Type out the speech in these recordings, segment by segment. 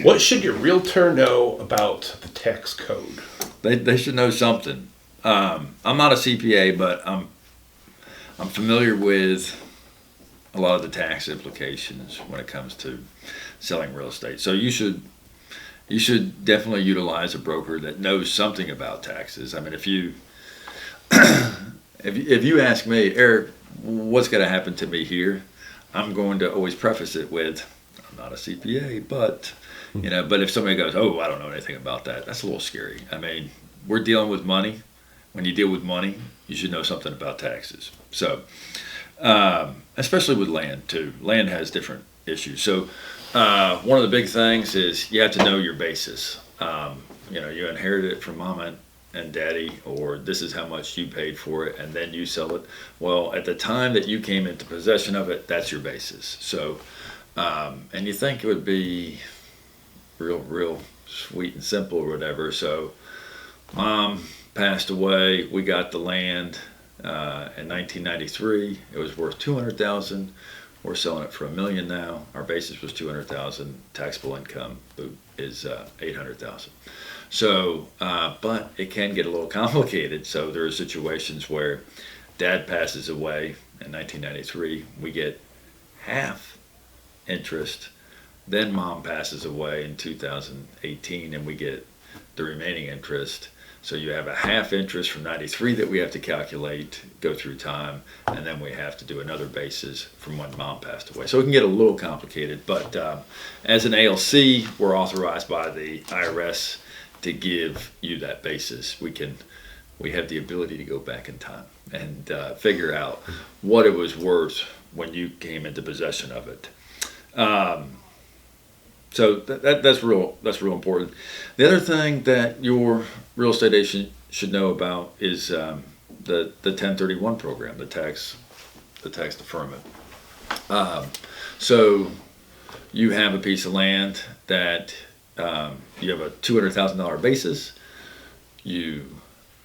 What should your realtor know about the tax code? They should know something. I'm not a CPA, but I'm familiar with a lot of the tax implications when it comes to selling real estate. So you should definitely utilize a broker that knows something about taxes. I mean, if you if you ask me, Eric, what's going to happen to me here, I'm going to always preface it with, I'm not a CPA, but but if somebody goes, oh, I don't know anything about that, that's a little scary. I mean, we're dealing with money. When you deal with money, you should know something about taxes. So, especially with land too. Land has different issues. So, one of the big things is you have to know your basis. You inherit it from mama and daddy, or this is how much you paid for it, and then you sell it. Well, at the time that you came into possession of it, that's your basis. So, and you think it would be real sweet and simple or whatever. So, mom passed away. We got the land in 1993. It was worth 200,000. We're selling it for $1 million now. Our basis was 200,000. Taxable income is 800,000. So, but it can get a little complicated. So there are situations where dad passes away in 1993. We get half interest. Then mom passes away in 2018, and we get the remaining interest. So you have a half interest from 93 that we have to calculate, go through time, and then we have to do another basis from when mom passed away. So it can get a little complicated, but as an ALC, we're authorized by the IRS to give you that basis. We have the ability to go back in time and figure out what it was worth when you came into possession of it. So that's real important. The other thing that your real estate agent should know about is the 1031 program, the tax deferment. So you have a piece of land that you have a $200,000 basis. You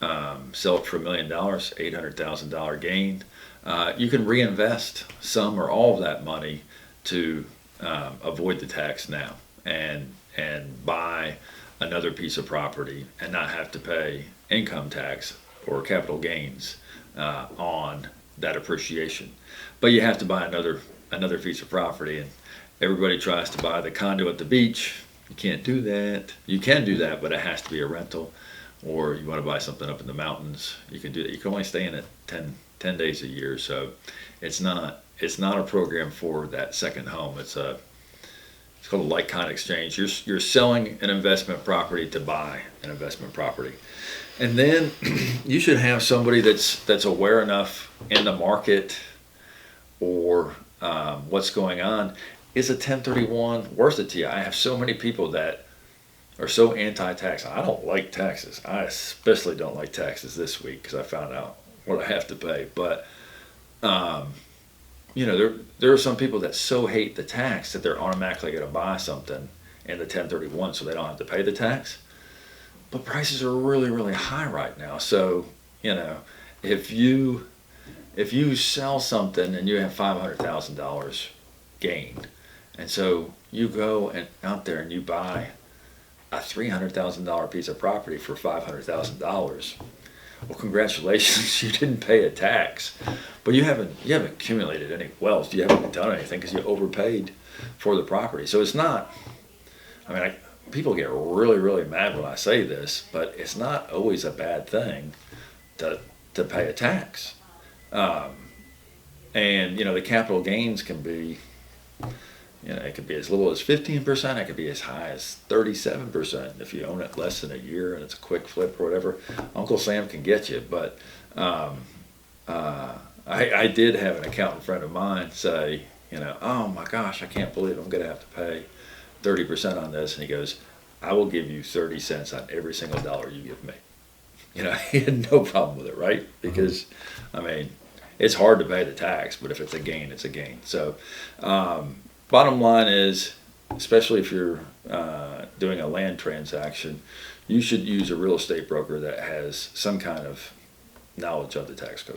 sell it for $1 million, $800,000 gain. You can reinvest some or all of that money to avoid the tax now and buy another piece of property and not have to pay income tax or capital gains on that appreciation. But you have to buy another piece of property, and everybody tries to buy the condo at the beach. You can't do that. You can do that, but it has to be a rental. Or you want to buy something up in the mountains, you can do that. You can only stay in it 10 days a year. So it's not a program for that second home. It's called a like-kind exchange. You're selling an investment property to buy an investment property. And then you should have somebody that's aware enough in the market or what's going on. Is a 1031 worth it to you? I have so many people that are so anti-tax. I don't like taxes. I especially don't like taxes this week because I found out what I have to pay. But there are some people that so hate the tax that they're automatically going to buy something in the 1031 so they don't have to pay the tax. But prices are really, really high right now. So, if you sell something and you have $500,000 gain, and so you go out there and you buy a $300,000 piece of property for $500,000. Well, congratulations, you didn't pay a tax, but you haven't accumulated any wealth. You haven't done anything because you overpaid for the property. So it's not. I mean, people get really, really mad when I say this, but it's not always a bad thing to pay a tax. And the capital gains can be. It could be as little as 15%. It could be as high as 37% if you own it less than a year and it's a quick flip or whatever. Uncle Sam can get you. But I did have an accountant friend of mine say, oh my gosh, I can't believe I'm going to have to pay 30% on this. And he goes, I will give you 30 cents on every single dollar you give me. He had no problem with it, right? Because, it's hard to pay the tax, but if it's a gain, it's a gain. So, bottom line is, especially if you're doing a land transaction, you should use a real estate broker that has some kind of knowledge of the tax code.